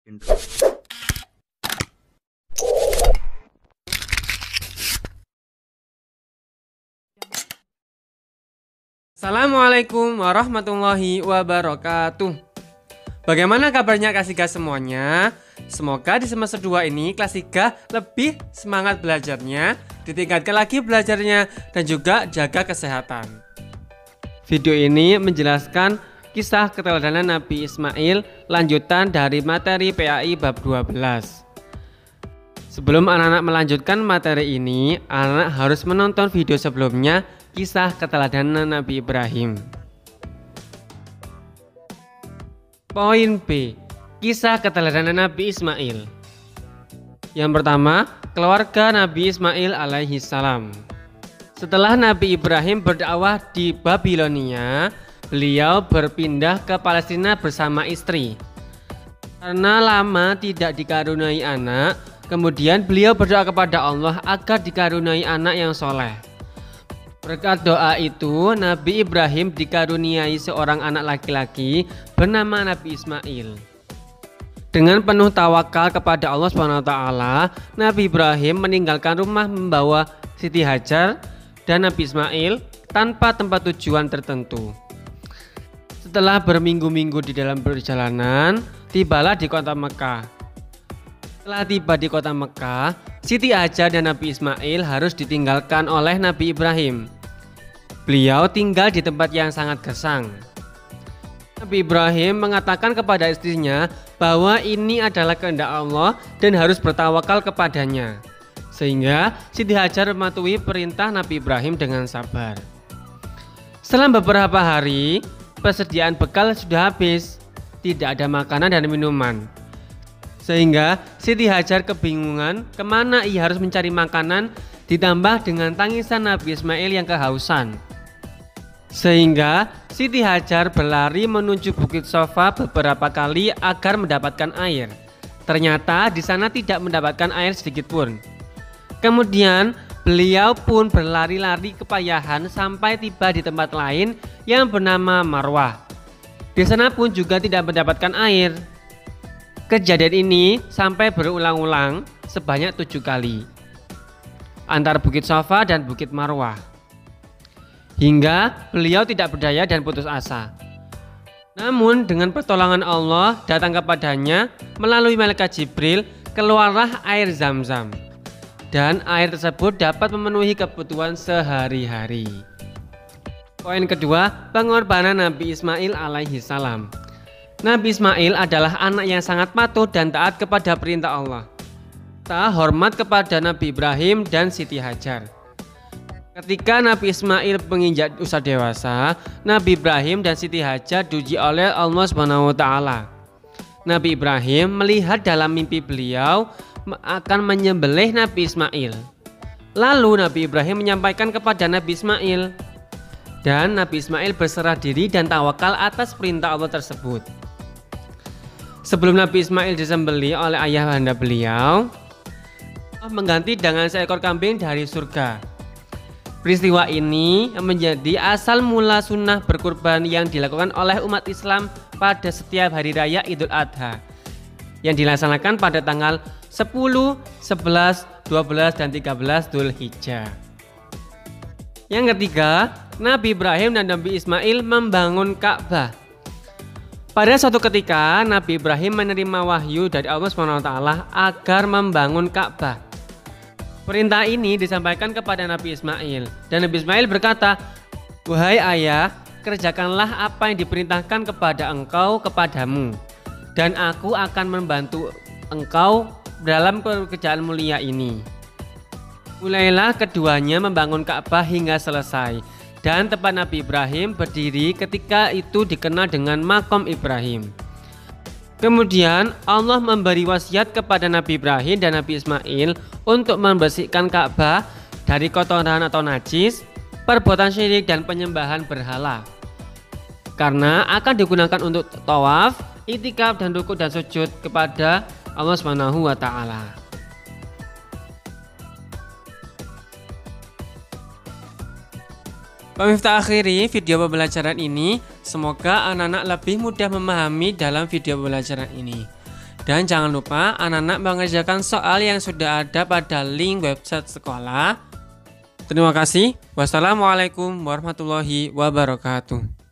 Intro. Assalamualaikum warahmatullahi wabarakatuh. Bagaimana kabarnya Klasika semuanya? Semoga di semester 2 ini Klasika lebih semangat belajarnya, ditingkatkan lagi belajarnya, dan juga jaga kesehatan. Video ini menjelaskan kisah keteladanan Nabi Ismail, lanjutan dari materi PAI bab 12. Sebelum anak-anak melanjutkan materi ini, anak-anak harus menonton video sebelumnya, kisah keteladanan Nabi Ibrahim. Poin B, kisah keteladanan Nabi Ismail. Yang pertama, keluarga Nabi Ismail alaihi salam. Setelah Nabi Ibrahim berdakwah di Babilonia, beliau berpindah ke Palestina bersama istri. Karena lama tidak dikaruniai anak, kemudian beliau berdoa kepada Allah agar dikaruniai anak yang soleh. Berkat doa itu, Nabi Ibrahim dikaruniai seorang anak laki-laki bernama Nabi Ismail. Dengan penuh tawakal kepada Allah SWT, Nabi Ibrahim meninggalkan rumah membawa Siti Hajar dan Nabi Ismail tanpa tempat tujuan tertentu. Setelah berminggu-minggu di dalam perjalanan, tibalah di kota Mekah. Setelah tiba di kota Mekah, Siti Hajar dan Nabi Ismail harus ditinggalkan oleh Nabi Ibrahim. Beliau tinggal di tempat yang sangat gersang. Nabi Ibrahim mengatakan kepada istrinya bahwa ini adalah kehendak Allah dan harus bertawakal kepadanya. Sehingga Siti Hajar mematuhi perintah Nabi Ibrahim dengan sabar. Setelah beberapa hari, persediaan bekal sudah habis, tidak ada makanan dan minuman. Sehingga Siti Hajar kebingungan kemana ia harus mencari makanan, ditambah dengan tangisan Nabi Ismail yang kehausan. Sehingga Siti Hajar berlari menuju Bukit Sofa beberapa kali agar mendapatkan air. Ternyata di sana tidak mendapatkan air sedikit pun. Kemudian beliau pun berlari-lari kepayahan sampai tiba di tempat lain yang bernama Marwah. Di sana pun juga tidak mendapatkan air. Kejadian ini sampai berulang-ulang sebanyak 7 kali antara Bukit Sofa dan Bukit Marwah, hingga beliau tidak berdaya dan putus asa. Namun dengan pertolongan Allah datang kepadanya melalui malaikat Jibril, keluarlah air Zam-Zam, dan air tersebut dapat memenuhi kebutuhan sehari-hari. Poin kedua, pengorbanan Nabi Ismail alaihi salam. Nabi Ismail adalah anak yang sangat patuh dan taat kepada perintah Allah. Tak hormat kepada Nabi Ibrahim dan Siti Hajar. Ketika Nabi Ismail menginjak usia dewasa, Nabi Ibrahim dan Siti Hajar diuji oleh Allah SWT. Nabi Ibrahim melihat dalam mimpi beliau akan menyembelih Nabi Ismail. Lalu Nabi Ibrahim menyampaikan kepada Nabi Ismail, dan Nabi Ismail berserah diri dan tawakal atas perintah Allah tersebut. Sebelum Nabi Ismail disembelih oleh ayahanda beliau, Allah mengganti dengan seekor kambing dari surga. Peristiwa ini menjadi asal mula sunnah berkurban yang dilakukan oleh umat Islam pada setiap hari raya Idul Adha, yang dilaksanakan pada tanggal 10, 11, 12, dan 13 Dzulhijjah. Yang ketiga, Nabi Ibrahim dan Nabi Ismail membangun Ka'bah. Pada suatu ketika, Nabi Ibrahim menerima wahyu dari Allah SWT agar membangun Ka'bah. Perintah ini disampaikan kepada Nabi Ismail, dan Nabi Ismail berkata, "Wahai ayah, kerjakanlah apa yang diperintahkan kepada engkau kepadamu, dan aku akan membantu engkau dalam pekerjaan mulia ini." Mulailah keduanya membangun Ka'bah hingga selesai, dan tempat Nabi Ibrahim berdiri ketika itu dikenal dengan Maqam Ibrahim. Kemudian Allah memberi wasiat kepada Nabi Ibrahim dan Nabi Ismail untuk membersihkan Ka'bah dari kotoran atau najis, perbuatan syirik, dan penyembahan berhala, karena akan digunakan untuk tawaf, itikaf, dan rukuk dan sujud kepada Allah SWT. Pemirsa, akhiri video pembelajaran ini. Semoga anak-anak lebih mudah memahami dalam video pembelajaran ini. Dan jangan lupa anak-anak mengerjakan soal yang sudah ada pada link website sekolah. Terima kasih. Wassalamualaikum warahmatullahi wabarakatuh.